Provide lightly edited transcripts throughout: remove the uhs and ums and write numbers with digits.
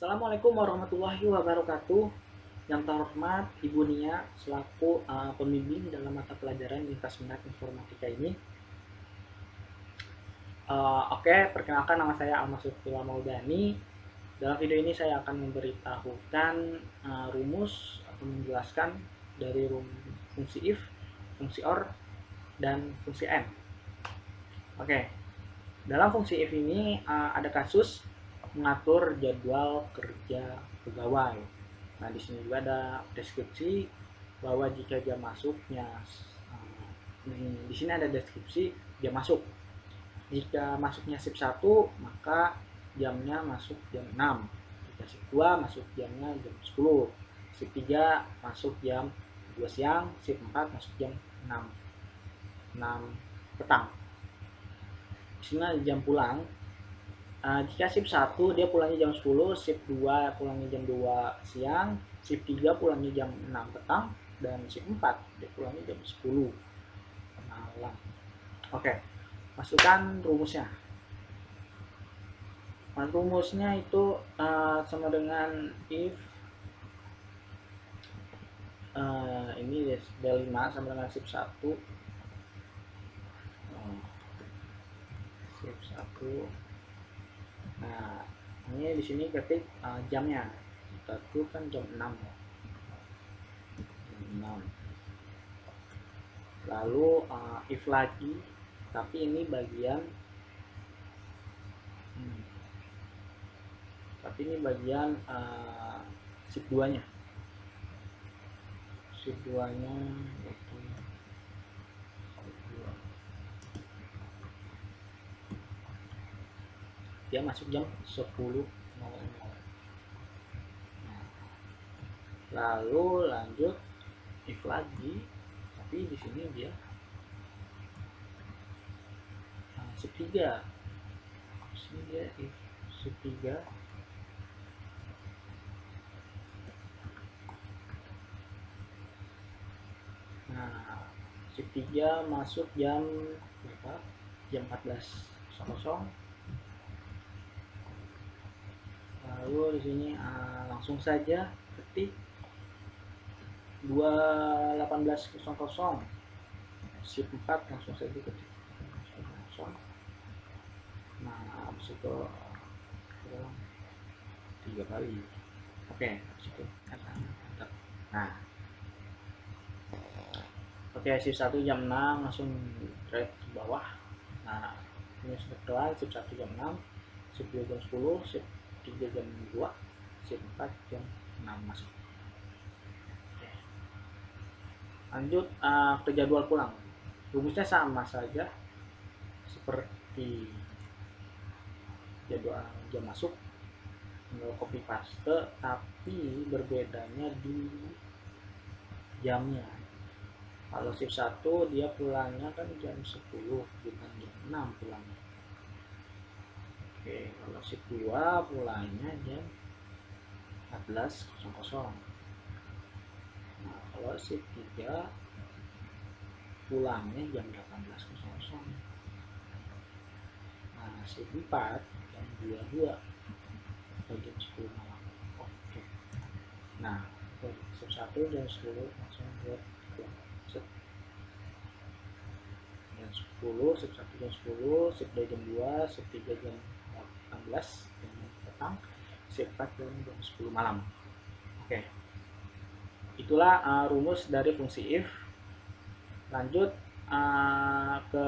Assalamualaikum warahmatullahi wabarakatuh. Yang terhormat Ibu Nia selaku pembimbing dalam mata pelajaran lintas minat informatika ini. Oke, perkenalkan nama saya Ahmad Sufila Maudani. Dalam video ini saya akan memberitahukan rumus atau menjelaskan dari fungsi if, fungsi or, dan fungsi and. Oke, dalam fungsi if ini ada kasus mengatur jadwal kerja pegawai. Nah, di sini juga ada deskripsi bahwa jika jam masuknya di sini ada deskripsi jam masuk. Jika masuknya shift 1, maka jamnya masuk jam 6. Jika shift 2 masuk jamnya jam 10. Shift 3 masuk jam 2 siang, shift 4 masuk jam 6 petang. Di sini jam pulang. Jika shift 1 dia pulangnya jam 10, shift 2 pulangnya jam 2 siang, shift 3 pulangnya jam 6 petang, dan shift 4 dia pulangnya jam 10 malam. Oke, masukkan rumusnya. Rumusnya itu sama dengan if ini del 5 sama dengan shift 1, shift 1. Nah, ini di sini ketik jamnya. Itu kan jam 6 ya. Jam 6. Lalu if lagi, tapi ini bagian shift 2 nya. Shift 2 nya itu dia masuk jam 10.00. Lalu lanjut if lagi, tapi di sini dia shift 3. Di sini dia if shift 3. Nah, shift 3 masuk jam berapa? Jam 14.00. Lalu di sini langsung saja ketik 18.00. Shift 4 langsung saja ketik 0. Nah, habis itu 3 kali. Oke, situ. Nah, oke, shift 1 jam 6 langsung drag ke bawah. Nah, ini sudah kelar. Shift 1 jam 6, shift 2 jam 10, shift 3 jam 2, shift 4 jam 6 masuk. Oke. Lanjut ke jadwal pulang. Rumusnya sama saja seperti jadwal jam masuk, copy paste, tapi berbedanya di jamnya. Kalau shift 1 dia pulangnya kan jam 10, bukan jam 6 pulangnya. Oke, kalau shift 2 pulangnya jam 14.00. Nah, kalau shift 3 pulangnya jam 18.00. Nah, shift 4 jam 22 atau jam 10 malam. Oke. Nah, shift 1 jam 10 langsung buat jam 10, shift 1 jam 10, shift 2 jam 2, shift 3 jam 18 jam petang, shift 4 jam 10 malam. Oke. Itulah rumus dari fungsi if. Lanjut ke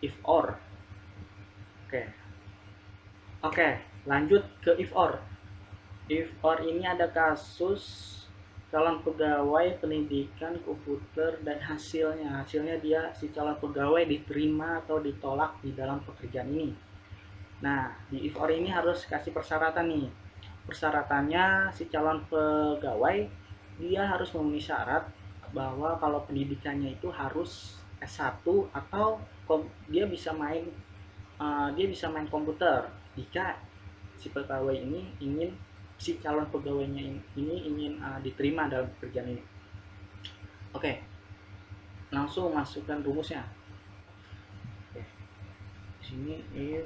if or. Oke, lanjut ke if or. If or ini ada kasus calon pegawai pendidikan komputer dan hasilnya dia si calon pegawai diterima atau ditolak di dalam pekerjaan ini. Nah, di if or ini harus kasih persyaratan nih. Persyaratannya si calon pegawai dia harus memenuhi syarat bahwa kalau pendidikannya itu harus S1 atau dia bisa main komputer jika si pegawai ini ingin si calon pegawainya ini ingin diterima dalam pekerjaan ini. Oke, langsung masukkan rumusnya. Oke. Di sini if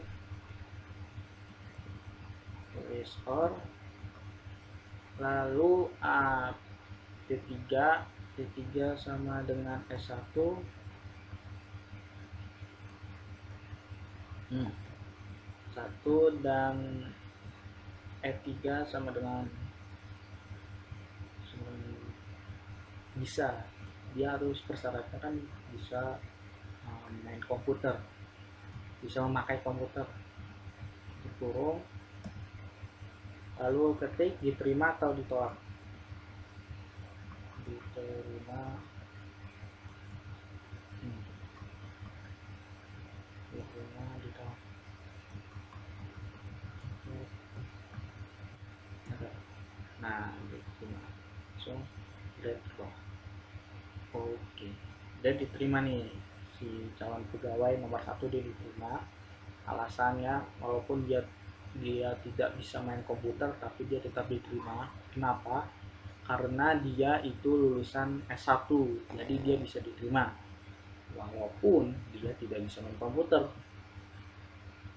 is or Lalu T3 sama dengan S1. 1 dan E3 sama dengan bisa, dia harus persyaratnya kan bisa main komputer, bisa memakai komputer. Dikurung, lalu ketik diterima atau ditolak. Diterima, diterima, ditolak. Nah, diterima langsung lihat ke bawah. Oke, dan diterima nih, si calon pegawai nomor 1 dia diterima. Alasannya walaupun dia tidak bisa main komputer tapi dia tetap diterima. Kenapa? Karena dia itu lulusan S1, jadi dia bisa diterima walaupun dia tidak bisa main komputer.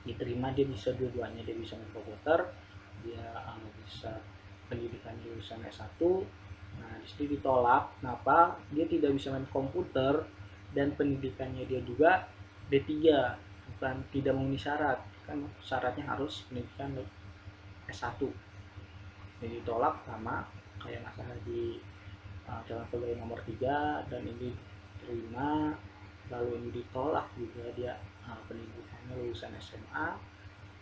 Diterima, dia bisa dua-duanya, dia bisa main komputer, dia bisa pendidikan lulusan S1. Nah, disitu ditolak. Kenapa? Dia tidak bisa main komputer dan pendidikannya dia juga D3, bukan tidak memenuhi syarat. Kan syaratnya harus pendidikan S1. Jadi ditolak sama kayak masalah di calon pegawai nomor 3, dan ini diterima. Lalu ini ditolak juga, dia pendidikannya lulusan SMA.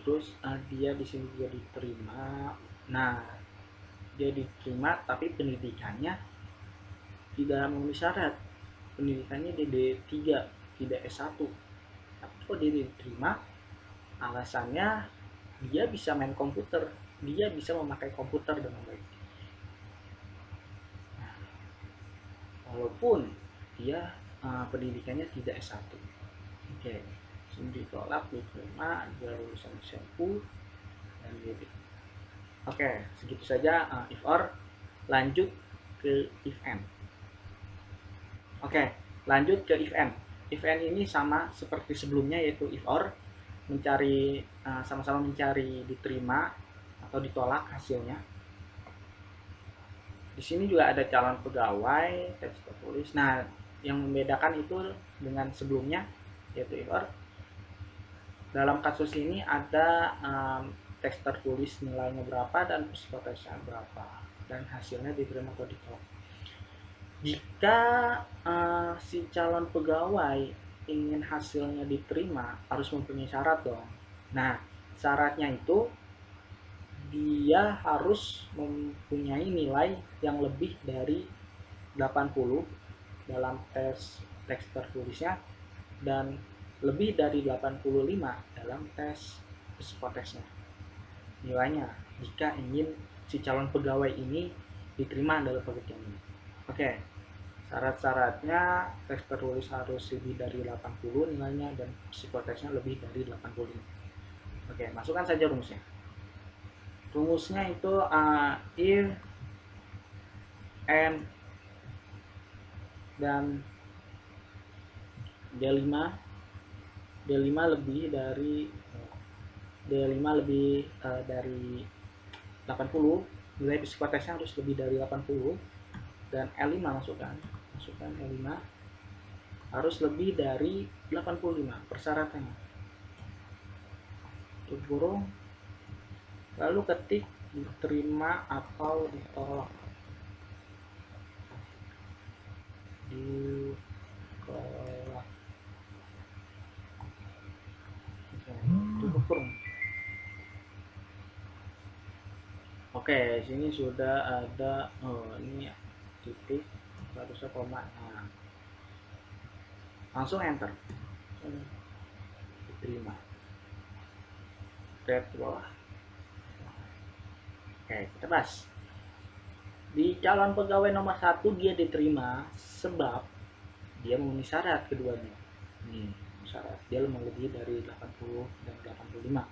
Terus dia di sini juga diterima. Nah, dia diterima tapi pendidikannya tidak memenuhi syarat, pendidikannya di D3, tidak S1. Tapi kok dia diterima? Alasannya dia bisa main komputer, dia bisa memakai komputer dengan baik. Nah, walaupun dia pendidikannya tidak S1. Oke, sini ditolak, diterima, dia lulusan SMU dan dia diterima. Oke, segitu saja if or. Lanjut ke if and. Oke, lanjut ke if and. If and ini sama seperti sebelumnya, yaitu if or, mencari sama-sama mencari diterima atau ditolak hasilnya. Di sini juga ada calon pegawai, teks tertulis. Nah, yang membedakan itu dengan sebelumnya, yaitu if or. Dalam kasus ini ada teks tertulis nilainya berapa dan psikotesnya berapa, dan hasilnya diterima atau ditolak. Jika si calon pegawai ingin hasilnya diterima, harus mempunyai syarat dong. Nah, syaratnya itu dia harus mempunyai nilai yang lebih dari 80 dalam tes tertulisnya, dan lebih dari 85 dalam tes psikotesnya nilainya, jika ingin si calon pegawai ini diterima dalam pekerjaan ini. Oke, syarat-syaratnya tes tertulis harus lebih dari 80 nilainya dan psikotesnya lebih dari 85. Oke, masukkan saja rumusnya. Rumusnya itu if and dan D5 lebih dari dari 80, nilai psikotesnya harus lebih dari 80, dan L5 masukkan L5 harus lebih dari 85 persyaratannya. Kurung, lalu ketik diterima atau ditolak. Ditolak. Tutup kurung. Oke, sini sudah ada ini titik, harusnya koma. Nah, langsung enter. Diterima. Lihat ke bawah. Oke, kita bahas. Di calon pegawai nomor 1 dia diterima sebab dia memenuhi syarat keduanya. Nih, syarat dia lebih dari 80 dan 85.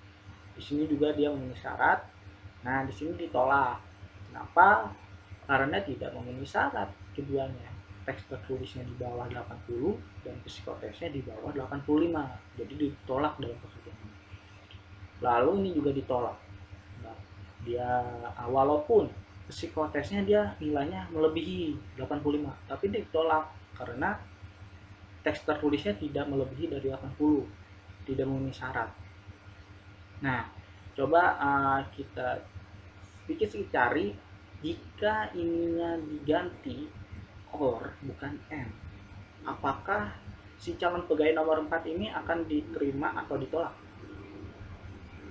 Di sini juga dia memenuhi syarat. Nah, di sini ditolak. Kenapa? Karena tidak memenuhi syarat keduanya. Teks tertulisnya di bawah 80 dan psikotesnya di bawah 85. Jadi ditolak dalam pekerjaan ini. Lalu ini juga ditolak. Nah, dia walaupun psikotesnya dia nilainya melebihi 85, tapi ditolak karena teks tertulisnya tidak melebihi dari 80, tidak memenuhi syarat. Nah, coba kita sedikit cari jika ininya diganti or bukan and, apakah si calon pegawai nomor 4 ini akan diterima atau ditolak?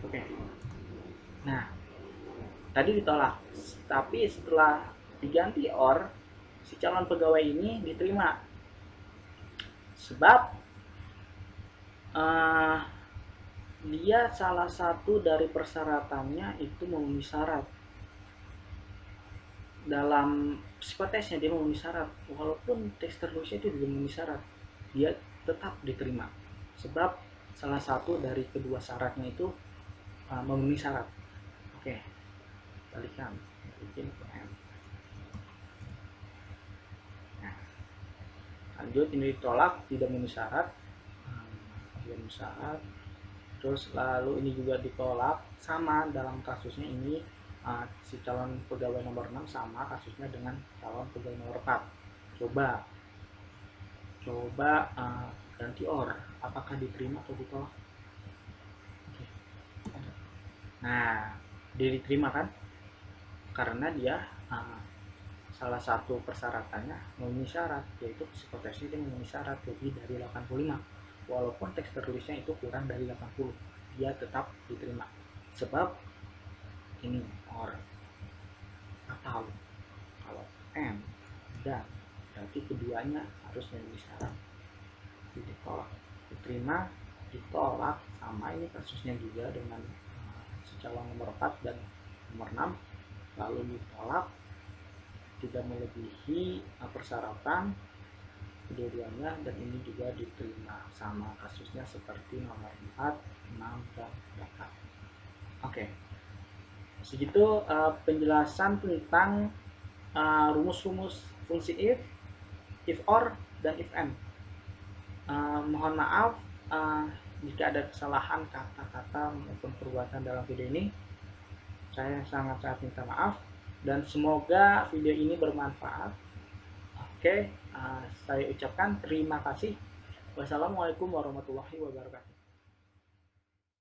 Oke. Nah, tadi ditolak, tapi setelah diganti or, si calon pegawai ini diterima. Sebab dia salah satu dari persyaratannya itu memenuhi syarat. Dalam psikotesnya dia memenuhi syarat, walaupun teks tertulisnya itu tidak memenuhi syarat, dia tetap diterima. Sebab salah satu dari kedua syaratnya itu memenuhi syarat. Oke, balikan, bikin M. Nah, lanjut, ini ditolak, tidak memenuhi syarat, tidak memenuhi syarat. Terus lalu ini juga ditolak, sama dalam kasusnya ini si calon pegawai nomor 6 sama kasusnya dengan calon pegawai nomor 4. Coba ganti or, apakah diterima atau ditolak? Nah, dia diterima kan, karena dia salah satu persyaratannya memenuhi syarat, yaitu psikotesnya dia memenuhi syarat lebih dari 85, walaupun teks tertulisnya itu kurang dari 80, dia tetap diterima. Sebab ini or, atau kalau and dan, berarti keduanya harus memenuhi syarat. Ditolak, diterima, ditolak, sama ini kasusnya juga dengan calon nomor 4 dan nomor 6, lalu ditolak, tidak melebihi persyaratan kedua-duanya, dan ini juga diterima, sama kasusnya seperti nomor 4, 6, dan 8. Oke, segitu penjelasan tentang rumus-rumus fungsi if or, dan if and. Mohon maaf jika ada kesalahan kata-kata maupun perbuatan dalam video ini. Saya sangat-sangat minta maaf, dan semoga video ini bermanfaat. Oke, saya ucapkan terima kasih. Wassalamualaikum warahmatullahi wabarakatuh.